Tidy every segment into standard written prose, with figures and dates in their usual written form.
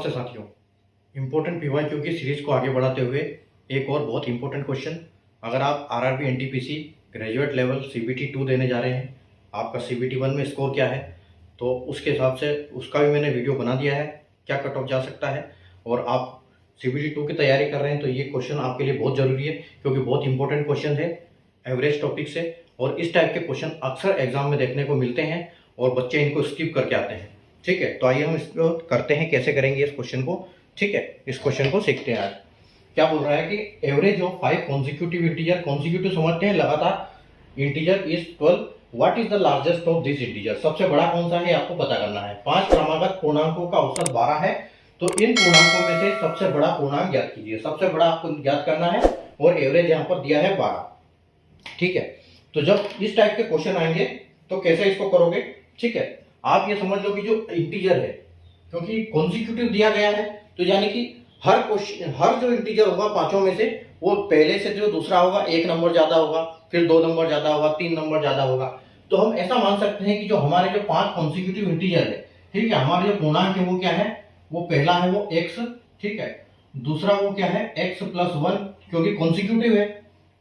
नमस्ते साथियों, important PYQ की सीरीज को आगे बढ़ाते हुए एक और बहुत इंपॉर्टेंट क्वेश्चन। अगर आप RRB NTPC graduate level CBT 2 देने जा रहे हैं, आपका सीबीटी 1 में स्कोर क्या है, तो उसके हिसाब से उसका भी मैंने वीडियो बना दिया है, क्या कट ऑफ जा सकता है। और आप सीबीटी 2 की तैयारी कर रहे हैं तो ये क्वेश्चन आपके लिए बहुत ज़रूरी है, क्योंकि बहुत इंपॉर्टेंट क्वेश्चन है एवरेज टॉपिक से। और इस टाइप के क्वेश्चन अक्सर एग्जाम में देखने को मिलते हैं और बच्चे इनको स्किप करके आते हैं। ठीक है, तो आइए हम इसको करते हैं, कैसे करेंगे इस क्वेश्चन को। ठीक है, इस क्वेश्चन को सीखते हैं आज। क्या बोल रहा है कि average of 5 consecutive integer, consecutive समझते हैं लगातार, integer is 12, what is the largest of this integer, सबसे बड़ा कौन सा है आपको पता करना है। 5 क्रमागत पूर्णांकों का औसत 12 है, तो इन पूर्णांकों में से सबसे बड़ा पूर्णांक ज्ञात कीजिए। सबसे बड़ा आपको ज्ञात करना है और एवरेज यहाँ पर दिया है 12। ठीक है, तो जब इस टाइप के क्वेश्चन आएंगे तो कैसे इसको करोगे। ठीक है, आप ये समझ लो कि जो इंटीजर है, क्योंकि कॉन्जिक्यूटिव दिया गया है, तो यानी कि हर जो इंटीजर होगा पांचों में से, वो पहले से जो दूसरा होगा 1 नंबर ज्यादा होगा, फिर 2 नंबर ज्यादा होगा, 3 नंबर ज्यादा होगा। तो हम ऐसा मान सकते हैं कि जो हमारे जो 5 कॉन्जिक्यूटिव इंटीजर है, ठीक है, हमारे जो पूर्णांक है वो क्या है, वो पहला है वो x, ठीक है, दूसरा वो क्या है x प्लस 1 क्योंकि कॉन्जिक्यूटिव है,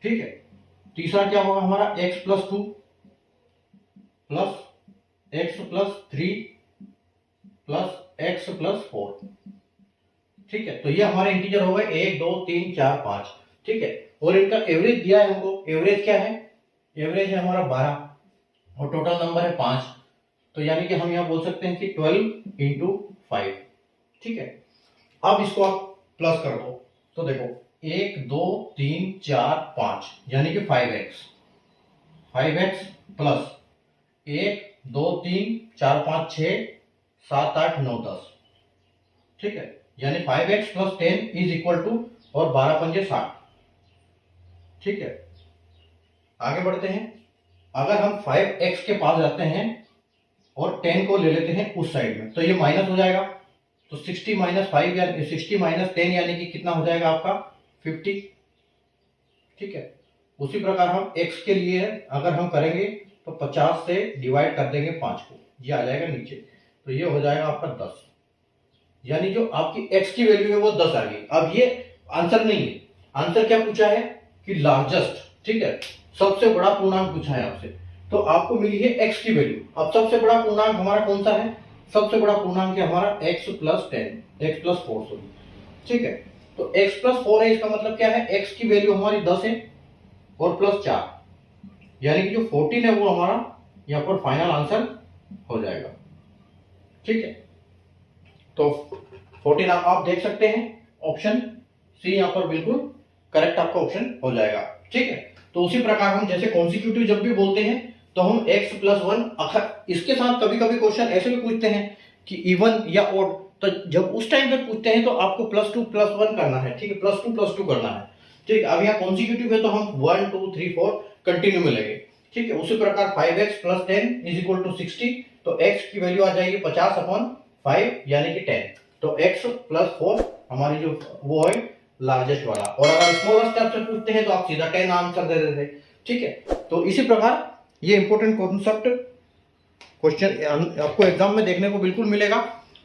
ठीक है, तीसरा क्या होगा हमारा x plus 2 plus x plus 3 plus x plus 4। ठीक है, तो ये हमारे इंटीजर हो गए 1 2 3 4 5। ठीक है, और इनका एवरेज दिया है हमको। एवरेज क्या है, एवरेज है हमारा 12 और टोटल नंबर है 5, तो यानी कि हम यहां बोल सकते हैं कि 12 इंटू 5। ठीक है, अब इसको आप प्लस कर दो, तो देखो 1 2 3 4 5 यानी कि 5x प्लस 1 2 3 4 5 6 7 8 9 10। ठीक है, यानी 5x plus 10 is equal to, और 12 पंजे 60। ठीक है, आगे बढ़ते हैं। अगर हम 5x के पास जाते हैं और 10 को ले लेते हैं उस साइड में, तो ये माइनस हो जाएगा, तो 60 माइनस 5 यानी 60 माइनस 10 यानी कि कितना हो जाएगा आपका 50। ठीक है, उसी प्रकार हम x के लिए अगर हम करेंगे तो 50 से डिवाइड कर देंगे 5 को, ये आ जाएगा नीचे, तो ये हो जाएगा आपका 10, यानी जो आपकी x की वैल्यू है वो 10 आ गई। अब ये आंसर नहीं है, आंसर क्या पूछा है कि लार्जेस्ट, ठीक है, सबसे बड़ा पूर्णांक पूछा है आपसे, तो आपको मिली है x की वैल्यू। अब सबसे बड़ा पूर्णांक हमारा कौन सा है, सबसे बड़ा पूर्णांक है हमारा x plus 10, x plus 4 sorry. ठीक है, तो x प्लस 4 है, इसका मतलब क्या है, x की वैल्यू हमारी 10 है और प्लस 4, यानी कि जो 14 है वो हमारा यहाँ पर फाइनल आंसर हो जाएगा। ठीक है, तो 14 आप देख सकते हैं, ऑप्शन सी यहाँ पर बिल्कुल करेक्ट आपका ऑप्शन हो जाएगा। ठीक है, तो उसी प्रकार हम जैसे कॉन्सिक्यूटिव जब भी बोलते हैं तो हम x प्लस 1, इसके साथ कभी कभी क्वेश्चन ऐसे भी पूछते हैं कि इवन या ऑड, तो जब उस टाइम पे पूछते हैं तो आपको प्लस 2 प्लस 1 करना है। ठीक है, प्लस 2 करना है। ठीक है, अब यहाँ कॉन्सिक्यूटिव है तो हम 1 2 3 4 कंटिन्यू मिलेंगे। ठीक है, उसी प्रकार 5x plus 10 is equal to 60, तो x की वैल्यू आ जाएगी 50 अपॉन 5 यानी कि 10, तो x प्लस 4 हमारी जो वो है लार्जेस्ट वाला। और अगर स्मॉलेस्ट स्टेप से पूछते हैं तो आप सीधा 10 आंसर दे देते। ठीक है, तो इसी प्रकार ये इंपॉर्टेंट कॉन्सेप्ट क्वेश्चन आपको एग्जाम में देखने को बिल्कुल मिलेगा,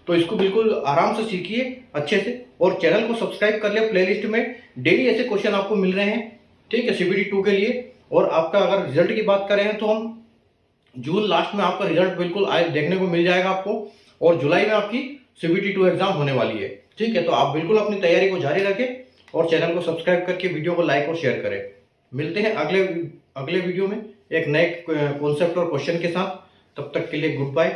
तो इसको बिल्कुल आराम से सीखिए अच्छे से, और चैनल को सब्सक्राइब कर लिया। प्लेलिस्ट में डेली ऐसे क्वेश्चन आपको मिल रहे हैं। ठीक है, सीबीटी 2 के लिए। और आपका अगर रिजल्ट की बात करें तो हम जून लास्ट में आपका रिजल्ट बिल्कुल देखने को मिल जाएगा आपको, और जुलाई में आपकी सीबीटी 2 एग्जाम होने वाली है। ठीक है, तो आप बिल्कुल अपनी तैयारी को जारी रखें और चैनल को सब्सक्राइब करके वीडियो को लाइक और शेयर करें। मिलते हैं अगले वीडियो में एक नए कॉन्सेप्ट और क्वेश्चन के साथ। तब तक के लिए गुड बाय।